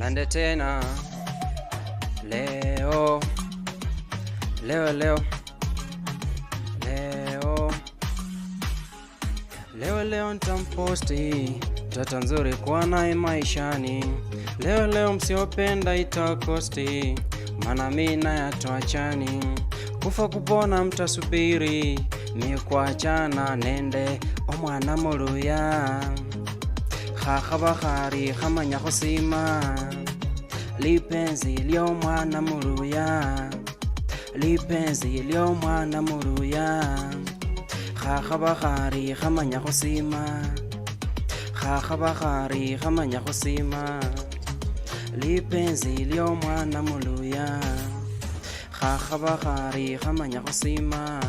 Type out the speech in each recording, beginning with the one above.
Lande tena leo leo leo leo leo leo nitamposti mtoto nzuri kwa naye maishani. Leo msiopenda itakosti, maana mimi naye tuachani. Kufa kupona mtasubiri, mi kuachana nende omwana muluya. Khakhabahari khamanya khusima, lipenzi ly'omwana muluya, lipenzi ly'omwana muluya. Khakhabahari khamanya khusima, khakhabahari khamanya khusima, lipenzi ly'omwana muluya. Khakhabahari khamanya khusima.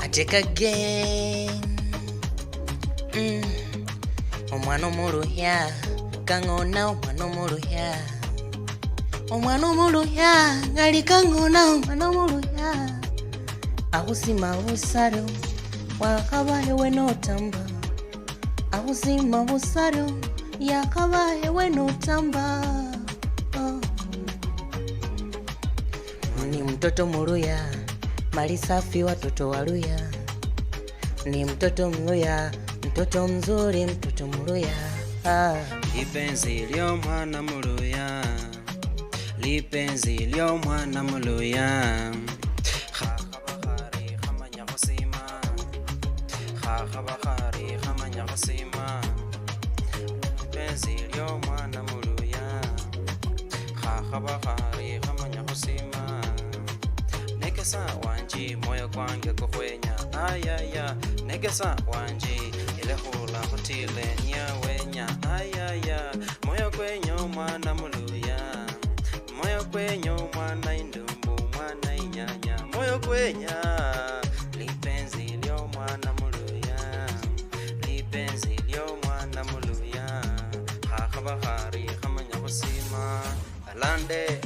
I take again. Omwana omuluya kangona, omwana omuluya, omwana omuluya ngali kangona, omwana omuluya. Akusima busaro wakabaye we notamba, akusima busaro yakabaye we notamba. Ni mtoto muluya, mali safi watoto waluya. Ni mtoto mluya, mtoto mzuri, mtoto muluya. Lipenzi ly'omwana muluya, lipenzi ly'omwana muluya. Khakhabahari khamanya khusima, khakhabahari khamanya khusima, lipenzi ly'omwana muluya. Khakhabahari khamanya khusima. Negesa wanji moyo kwange kukhwenya, ayaya. Negesa wanji ilehula khutile nyawenya, ayaya. Moyo kwenyo omwana muluya, moyo kwenyo omwana indumbu, omwana inyanya. Moyo kwenya lipenzi ly'omwana muluya, lipenzi ly'omwana muluya. Khakhabahari khamanya khusima. Lande